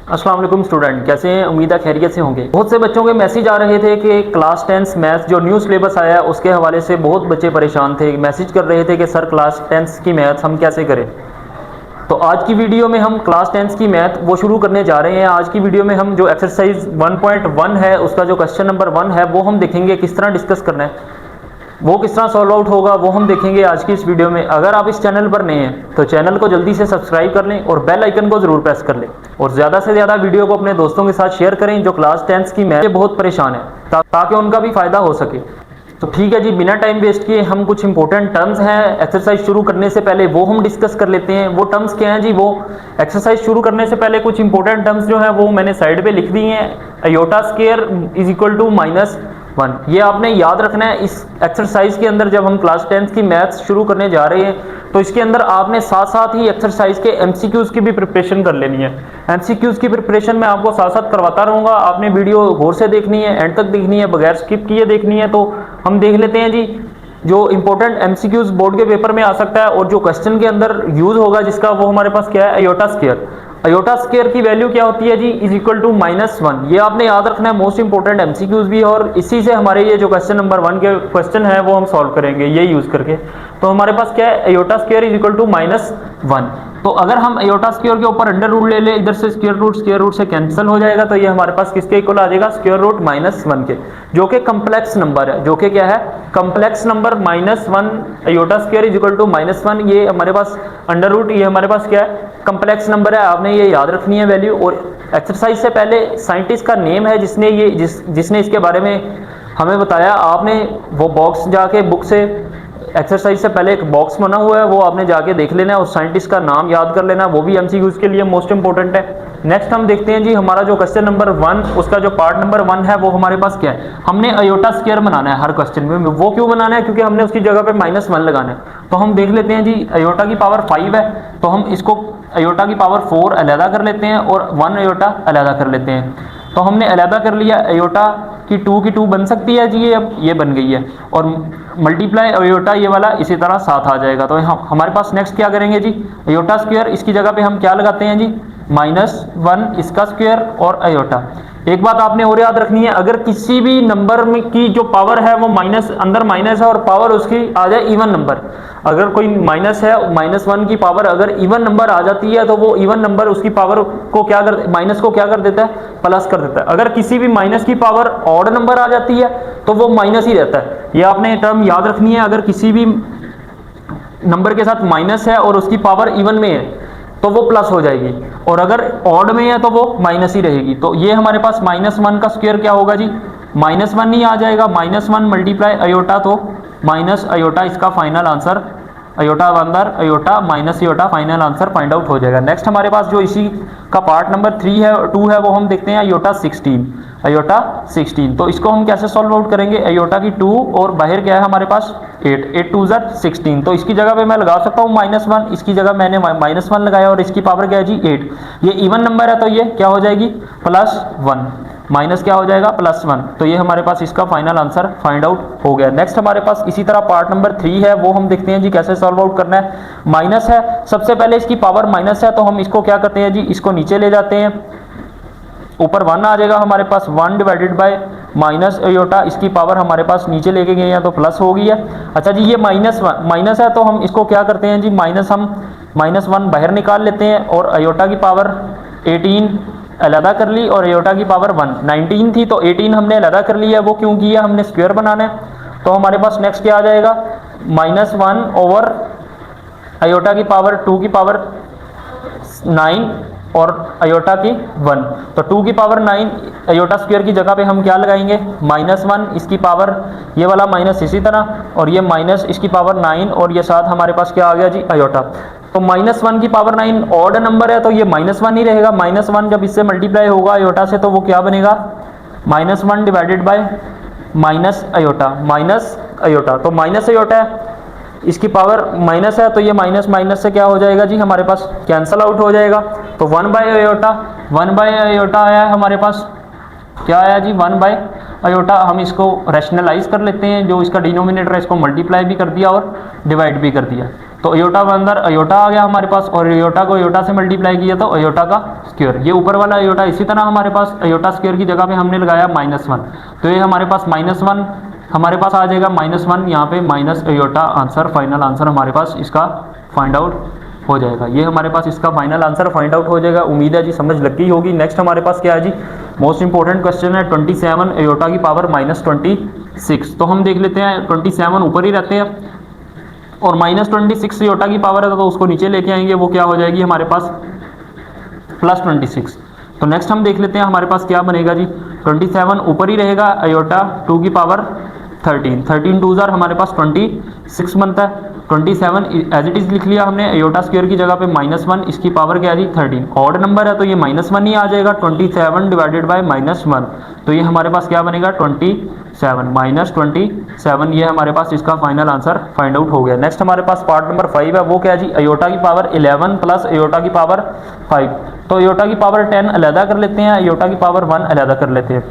अस्सलाम वालेकुम स्टूडेंट, कैसे हैं? उम्मीद है खैरियत से होंगे। बहुत से बच्चों के मैसेज आ रहे थे कि क्लास 10 मैथ्स जो न्यू सिलेबस आया है उसके हवाले से बहुत बच्चे परेशान थे, मैसेज कर रहे थे कि सर क्लास 10 की मैथ्स हम कैसे करें। तो आज की वीडियो में हम क्लास 10 की मैथ वो शुरू करने जा रहे हैं। आज की वीडियो में हम जो एक्सरसाइज 1.1 है उसका जो क्वेश्चन नंबर 1 है वो हम देखेंगे किस तरह डिस्कस करना है, वो किस तरह सॉल्व आउट होगा वो हम देखेंगे आज की इस वीडियो में। अगर आप इस चैनल पर नए हैं तो चैनल को जल्दी से सब्सक्राइब कर लें और बेल आइकन को ज़रूर प्रेस कर लें और ज़्यादा से ज़्यादा वीडियो को अपने दोस्तों के साथ शेयर करें जो क्लास 10 की मैथ से बहुत परेशान है, ताकि उनका भी फ़ायदा हो सके। तो ठीक है जी, बिना टाइम वेस्ट किए हम कुछ इंपॉर्टेंट टर्म्स हैं एक्सरसाइज शुरू करने से पहले वो हम डिस्कस कर लेते हैं। वो टर्म्स क्या हैं जी? वो एक्सरसाइज शुरू करने से पहले कुछ इंपॉर्टेंट टर्म्स जो हैं वो मैंने साइड पे लिख दी हैं। Iota square is equal to -1, ये आपने याद रखना है इस एक्सरसाइज के अंदर। जब हम क्लास 10 की मैथ्स शुरू करने जा रहे हैं तो इसके अंदर आपने साथ साथ ही एक्सरसाइज के एमसीक्यूज की भी प्रिपरेशन कर लेनी है। एमसीक्यूज की प्रिपरेशन मैं आपको साथ साथ करवाता रहूँगा, आपने वीडियो गौर से देखनी है, एंड तक देखनी है, बगैर स्किप किए देखनी है। तो हम देख लेते हैं जी जो इंपॉर्टेंट एमसीक्यूज बोर्ड के पेपर में आ सकता है और जो क्वेश्चन के अंदर यूज होगा जिसका, वो हमारे पास क्या है? Iota square. अयोटा स्क्वायर की वैल्यू क्या होती है जी? Is equal to -1। ये आपने याद रखना है, मोस्ट इंपॉर्टेंट एमसीक्यूज भी है और इसी से हमारे ये जो क्वेश्चन नंबर 1 के क्वेश्चन है वो हम सॉल्व करेंगे ये यूज करके। तो हमारे पास क्या है? Iota square is equal to -1। तो अगर हम अयोटा स्क्वायर के ऊपर अंडर रूट ले ले, इधर से स्क्वायर रूट से कैंसिल हो जाएगा, तो ये हमारे पास किसके इक्वल आ जाएगा? स्क्वायर रूट -1 के, जो कि कम्प्लेक्स नंबर है, जो कि क्या है? Complex number. -1 iota square is equal to -1, ये हमारे पास अंडर रूट, ये हमारे पास क्या है? कम्प्लेक्स नंबर है। आपने ये याद रखनी है वैल्यू। और एक्सरसाइज से पहले साइंटिस्ट का नेम है जिसने इसके बारे में हमें बताया। आपने वो बॉक्स जाके बुक से, एक्सरसाइज से पहले एक बॉक्स बना हुआ है वो आपने जाके देख लेना है और साइंटिस्ट का नाम याद कर लेना, वो भी एमसीक्यूज के लिए मोस्ट इंपॉर्टेंट है। नेक्स्ट हम देखते हैं जी हमारा जो क्वेश्चन नंबर 1 उसका जो पार्ट नंबर 1 है वो हमारे पास क्या है? हमने अयोटा स्क्वायर बनाना है हर क्वेश्चन में। वो क्यों बनाना है? क्योंकि हमने उसकी जगह पे -1 लगाना है। तो हम देख लेते हैं जी अयोटा की पावर 5 है तो हम इसको अयोटा की पावर 4 अलहदा कर लेते हैं और 1 अयोटा अलहदा कर लेते हैं। तो हमने अलहदा कर लिया। अयोटा की 2 बन सकती है जी, ये अब ये बन गई है और मल्टीप्लाई अयोटा ये वाला इसी तरह साथ आ जाएगा। तो हमारे पास नेक्स्ट क्या करेंगे जी? अयोटा स्क्वायर, इसकी जगह पे हम क्या लगाते हैं जी? -1 इसका स्क्वायर और अयोटा। एक बात आपने और याद रखनी है, अगर किसी भी नंबर में की जो पावर है वो अंदर माइनस है और पावर उसकी आ जाए इवन नंबर, अगर कोई माइनस है, -1 की पावर अगर इवन नंबर आ जाती है तो वो इवन नंबर उसकी पावर को क्या कर, माइनस को क्या कर देता है? प्लस कर देता है। अगर किसी भी माइनस की पावर ऑड नंबर आ जाती है तो वो माइनस ही रहता है। ये आपने टर्म याद रखनी है। अगर किसी भी नंबर के साथ माइनस है और उसकी पावर इवन में है तो वो प्लस हो जाएगी, और अगर ऑड में है तो वो माइनस ही रहेगी। तो ये हमारे पास -1 का स्क्वायर क्या होगा जी? -1 ही आ जाएगा। -1 मल्टीप्लाई अयोटा, तो माइनस अयोटा इसका फाइनल आंसर, अयोटा अंदर iota minus iota, final answer find out हो जाएगा। नेक्स्ट हमारे पास जो इसी का पार्ट नंबर 2 है वो हम देखते हैं अयोटा 16। तो इसको हम कैसे सॉल्व आउट करेंगे? अयोटा की 2 और बाहर क्या है हमारे पास? 8 2 16। तो इसकी जगह पे मैं लगा सकता हूँ -1, इसकी जगह मैंने -1 लगाया और इसकी पावर क्या है जी? 8। ये इवन नंबर है तो ये क्या हो जाएगी? +1, माइनस क्या हो जाएगा? +1। तो ये हमारे पास इसका फाइनल आंसर फाइंड आउट हो गया। नेक्स्ट हमारे पास इसी तरह पार्ट नंबर 3 है वो हम देखते हैं जी कैसे सॉल्व आउट करना है। माइनस है, सबसे पहले इसकी पावर माइनस है तो हम इसको क्या करते हैं जी? इसको नीचे ले जाते हैं, ऊपर 1 आ जाएगा हमारे पास। 1 डिवाइडेड बाय माइनस अयोटा, इसकी पावर हमारे पास नीचे लेके गए हैं तो प्लस हो गई है। अच्छा जी, ये माइनस है तो हम इसको क्या करते हैं जी? -1 बाहर निकाल लेते हैं और अयोटा की पावर 18 अलहदा कर ली और अयोटा की पावर 1 19 थी तो 18 हमने अलहदा कर लिया। वो क्यों किया? हमने स्क्वायर बनाना है। तो हमारे पास नेक्स्ट क्या आ जाएगा? -1 ओवर अयोटा की पावर 2 की पावर 9 और अयोटा की 1। तो 2 की पावर 9 अयोटा स्क्वायर की जगह पे हम क्या लगाएंगे? -1 इसकी पावर ये वाला माइनस इसी तरह, और ये माइनस इसकी पावर 9 और ये साथ हमारे पास क्या आ गया जी? अयोटा। तो -1 की पावर 9 ऑड नंबर है तो ये -1 ही रहेगा। -1 जब इससे मल्टीप्लाई होगा अयोटा से तो वो क्या बनेगा? -1 डिवाइडेड बाय माइनस अयोटा। तो माइनस अयोटा है, इसकी पावर माइनस है तो ये माइनस से क्या हो जाएगा जी? हमारे पास कैंसल आउट हो जाएगा। तो 1 बाय अयोटा आया है हमारे पास, क्या आया जी? 1 बाय अयोटा हम इसको रैशनलाइज कर लेते हैं, जो इसका डिनोमिनेटर है इसको मल्टीप्लाई भी कर दिया और डिवाइड भी कर दिया। तो अयोटा के अंदर अयोटा आ गया हमारे पास, और अयोटा को अयोटा से मल्टीप्लाई किया तो अयोटा का स्क्वायर। ये ऊपर वाला अयोटा इसी तरह हमारे पास अयोटा स्क्वायर की जगह पे हमने लगाया -1, तो ये हमारे पास -1 हमारे पास आ जाएगा, -1 यहाँ पे minus iota. Answer, final answer हमारे पास इसका फाइंड आउट हो जाएगा। ये हमारे पास इसका फाइनल आंसर फाइंड आउट हो जाएगा। उम्मीद है जी समझ लग गई होगी। नेक्स्ट हमारे पास क्या है जी, मोस्ट इंपॉर्टेंट क्वेश्चन है 27 अयोटा की पावर -26। तो हम देख लेते हैं 27 ऊपर ही रहते हैं और -26 अयोटा की पावर है तो उसको नीचे लेके आएंगे, वो क्या हो जाएगी हमारे पास +26। तो नेक्स्ट हम देख लेते हैं हमारे पास क्या बनेगा जी, 27 ऊपर ही रहेगा, अयोटा 2 की पावर 13, 13 2 हमारे पास 26 बनता है। 27 एज इट इज़ लिख लिया हमने, अयोटा स्क्वायर की जगह पे -1, इसकी पावर क्या है जी 13। ऑड नंबर है तो ये -1 ही आ जाएगा, 27 डिवाइडेड बाय -1, तो ये हमारे पास क्या बनेगा 27 -27। ये हमारे पास इसका फाइनल आंसर फाइंड आउट हो गया। नेक्स्ट हमारे पास पार्ट नंबर 5 है, वो क्या है जी, अयोटा की पावर 11 प्लस अयोटा की पावर 5। तो अयोटा की पावर 10 अलहदा कर लेते हैं, अयोटा की पावर 1 अलहदा कर लेते हैं,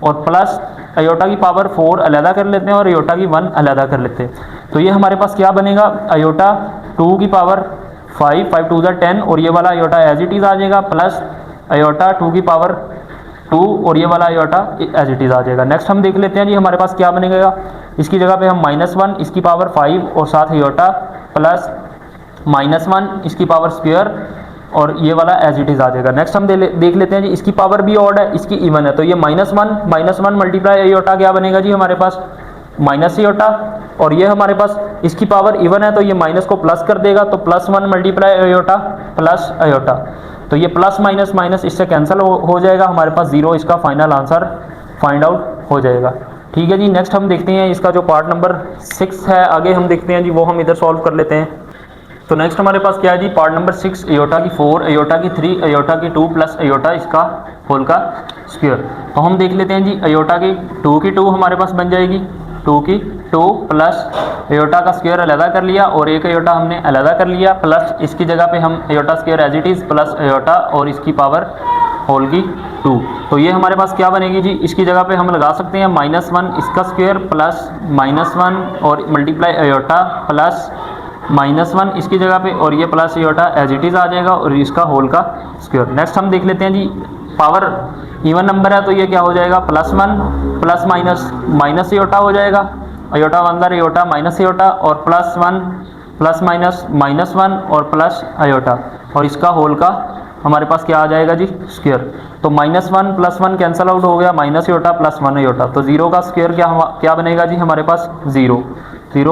और प्लस अयोटा की पावर 4 अलहदा कर लेते हैं और अयोटा की 1 अलहदा कर लेते हैं। तो ये हमारे पास क्या बनेगा, अयोटा 2 की पावर 5, 5 2 10, और ये वाला अयोटा एज इट इज़ आ जाएगा, प्लस अयोटा 2 की पावर 2 और ये वाला अयोटा एज इट इज़ आ जाएगा। नेक्स्ट हम देख लेते हैं जी हमारे पास क्या बनेगा, इसकी जगह पे हम -1 इसकी पावर 5 और साथ अयोटा प्लस -1 इसकी पावर स्क्वायर और ये वाला एज इट इज़ आ जाएगा। नेक्स्ट हम देख लेते हैं जी, इसकी पावर भी ऑड है, इसकी इवन है, तो ये -1 मल्टीप्लाई अयोटा क्या बनेगा जी हमारे पास माइनस अयोटा, और ये हमारे पास इसकी पावर इवन है तो ये माइनस को प्लस कर देगा, तो +1 मल्टीप्लाई अयोटा प्लस अयोटा, तो ये प्लस माइनस माइनस इससे कैंसिल हो जाएगा, हमारे पास 0 इसका फाइनल आंसर फाइंड आउट हो जाएगा। ठीक है जी, नेक्स्ट हम देखते हैं इसका जो पार्ट नंबर 6 है, आगे हम देखते हैं जी, वो हम इधर सॉल्व कर लेते हैं। तो नेक्स्ट हमारे पास क्या है जी, पार्ट नंबर 6 अयोटा की 4 अयोटा की 3 अयोटा की 2 प्लस अयोटा इसका होल का स्क्वायर। तो हम देख लेते हैं जी, अयोटा की 2 की 2 हमारे पास बन जाएगी, 2 की 2 प्लस अयोटा का स्क्वायर अलहदा कर लिया और एक अयोटा हमने अलहदा कर लिया, प्लस इसकी जगह पे हम iota square as it is plus iota और इसकी पावर होल की 2। तो ये हमारे पास क्या बनेगी जी, इसकी जगह पे हम लगा सकते हैं -1 इसका स्क्वायर प्लस -1 और मल्टीप्लाई अयोटा प्लस -1 इसकी जगह पे और ये plus iota as it is आ जाएगा और इसका होल का स्क्वायर। नेक्स्ट हम देख लेते हैं जी, पावर इवन नंबर है तो ये क्या हो जाएगा +1 प्लस माइनस अयोटा हो जाएगा, अयोटा अंदर अयोटा माइनस अयोटा और +1 प्लस माइनस -1 और प्लस अयोटा और इसका होल का हमारे पास क्या आ जाएगा जी स्क्वायर। तो -1 + 1 कैंसिल आउट हो गया, माइनस अयोटा प्लस 1 अयोटा, तो 0 का स्क्वायर क्या बनेगा जी हमारे पास 0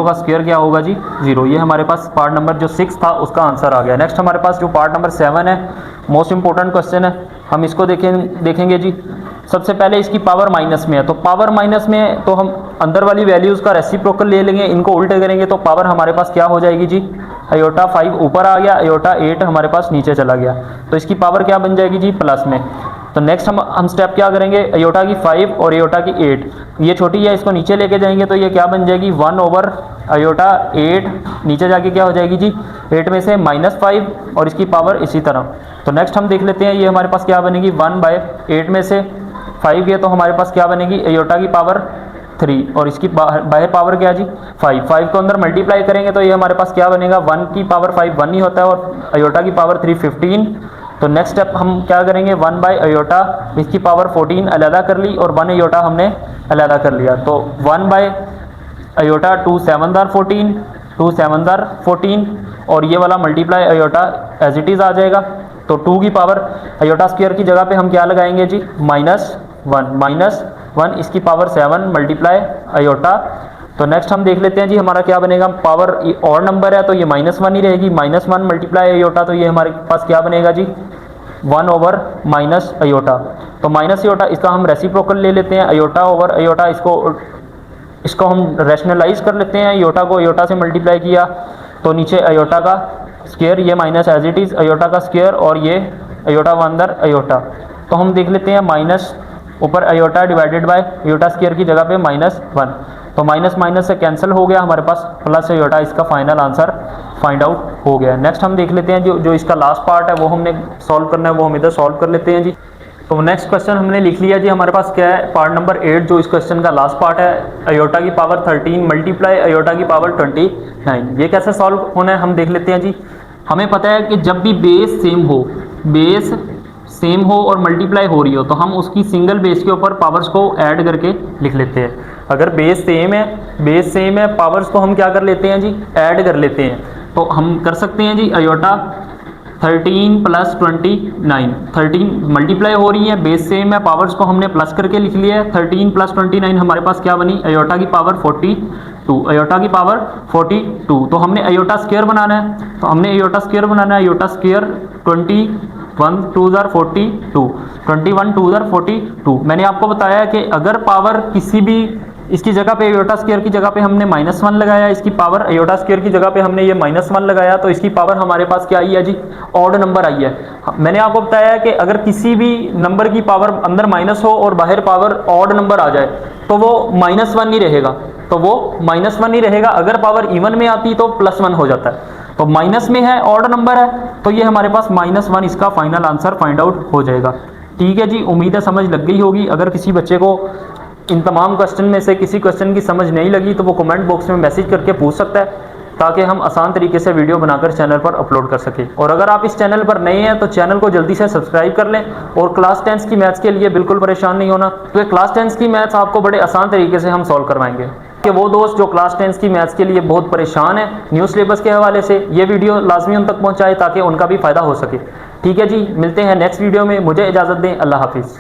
का स्क्वायर क्या होगा जी 0। ये हमारे पास पार्ट नंबर जो 6 था उसका आंसर आ गया। नेक्स्ट हमारे पास जो पार्ट नंबर 7 है, मोस्ट इंपॉर्टेंट क्वेश्चन है, हम इसको देखेंगे जी। सबसे पहले इसकी पावर माइनस में है, तो पावर माइनस में तो हम अंदर वाली वैल्यूज़ का रेसिप्रोकल ले लेंगे, इनको उल्टे करेंगे तो पावर हमारे पास क्या हो जाएगी जी, अयोटा 5 ऊपर आ गया, अयोटा 8 हमारे पास नीचे चला गया, तो इसकी पावर क्या बन जाएगी जी प्लस में। तो नेक्स्ट हम स्टेप क्या करेंगे, अयोटा की 5 और अयोटा की 8, ये छोटी है इसको नीचे लेके जाएंगे तो ये क्या बन जाएगी 1 ओवर अयोटा 8, नीचे जाके क्या हो जाएगी जी 8 में से -5 और इसकी पावर इसी तरह। तो नेक्स्ट हम देख लेते हैं ये हमारे पास क्या बनेगी 1/8 में से 5 है तो हमारे पास क्या बनेगी अयोटा की पावर 3 और इसकी बाहर पावर क्या जी 5 को अंदर मल्टीप्लाई करेंगे तो ये हमारे पास क्या बनेगा 1 की पावर 5 1 ही होता है और अयोटा की पावर 3 15। तो नेक्स्ट स्टेप हम क्या करेंगे 1/अयोटा इसकी पावर 14 अलहदा कर ली और 1 अयोटा हमने अलहदा कर लिया, तो 1/अयोटा 2 7 14 2 7 14 और ये वाला multiply iota as it is आ जाएगा। तो 2 की पावर अयोटा स्क्वायर की जगह पे हम क्या लगाएंगे जी -1 इसकी पावर 7 मल्टीप्लाई अयोटा। तो नेक्स्ट हम देख लेते हैं जी हमारा क्या बनेगा, पावर और नंबर है तो ये -1 ही रहेगी, -1 मल्टीप्लाई अयोटा, तो ये हमारे पास क्या बनेगा जी 1 ओवर माइनस अयोटा। तो माइनस अयोटा इसका हम रेसिप्रोकल ले लेते हैं, अयोटा ओवर अयोटा, इसको हम रैशनलाइज कर लेते हैं, अयोटा को अयोटा से मल्टीप्लाई किया तो नीचे अयोटा का स्क्वायर, ये minus as it is iota का स्क्वायर और ये अयोटा व अंदर अयोटा। तो हम देख लेते हैं माइनस ऊपर iota divided by iota square की जगह पे -1, तो माइनस से कैंसिल हो गया, हमारे पास प्लस अयोटा, इसका फाइनल आंसर फाइंड आउट हो गया। नेक्स्ट हम देख लेते हैं जो इसका लास्ट पार्ट है वो हमने सॉल्व करना है, वो हम इधर सॉल्व कर लेते हैं जी। तो नेक्स्ट क्वेश्चन हमने लिख लिया जी, हमारे पास क्या है, पार्ट नंबर 8 जो इस क्वेश्चन का लास्ट पार्ट है, अयोटा की पावर 13 मल्टीप्लाई अयोटा की पावर 29। ये कैसे सॉल्व होना है हम देख लेते हैं जी। हमें पता है कि जब भी बेस सेम हो और मल्टीप्लाई हो रही हो तो हम उसकी सिंगल बेस के ऊपर पावर्स को ऐड करके लिख लेते हैं। अगर बेस सेम है पावर्स को हम क्या कर लेते हैं जी, ऐड कर लेते हैं। तो हम कर सकते हैं जी अयोटा 13 प्लस 29, 13 मल्टीप्लाई हो रही है, बेस सेम है, पावर्स को हमने प्लस करके लिख लिया है। 13 प्लस 29 हमारे पास क्या बनी, अयोटा की पावर 42, अयोटा की पावर 42। तो हमने अयोटा स्क्वायर बनाना है, तो हमने अयोटा स्क्वायर बनाना है, अयोटा स्क्वायर 21 2 42, 21 2 42। मैंने आपको बताया कि अगर पावर किसी भी इसकी जगह पे अयोटा स्क्वायर की जगह पे हमने -1 लगाया, इसकी पावर अयोटा स्क्वायर की जगह पे हमने ये -1 लगाया, तो इसकी पावर हमारे पास क्या आई है जी, ऑड नंबर आई है। मैंने आपको बताया कि अगर किसी भी नंबर की पावर अंदर माइनस हो और बाहर पावर ऑड नंबर आ जाए तो वो -1 ही रहेगा, अगर पावर इवन में आती तो +1 हो जाता है। तो माइनस में है, ऑड नंबर है, तो ये हमारे पास -1 इसका फाइनल आंसर फाइंड आउट हो जाएगा। ठीक है जी, उम्मीद है समझ लग गई होगी। अगर किसी बच्चे को इन तमाम क्वेश्चन में से किसी क्वेश्चन की समझ नहीं लगी तो वो कमेंट बॉक्स में मैसेज करके पूछ सकता है, ताकि हम आसान तरीके से वीडियो बनाकर चैनल पर अपलोड कर सकें। और अगर आप इस चैनल पर नए हैं तो चैनल को जल्दी से सब्सक्राइब कर लें। और क्लास 10 की मैथ्स के लिए बिल्कुल परेशान नहीं होना, तो क्लास 10 की मैथ्स आपको बड़े आसान तरीके से हम सॉल्व करवाएंगे। कि वो दोस्त जो क्लास 10 की मैथ्स के लिए बहुत परेशान है न्यू सिलेबस के हवाले से, ये वीडियो लाजमी उन तक पहुँचाए ताकि उनका भी फ़ायदा हो सके। ठीक है जी, मिलते हैं नेक्स्ट वीडियो में, मुझे इजाज़त दें, अल्लाह हाफिज़।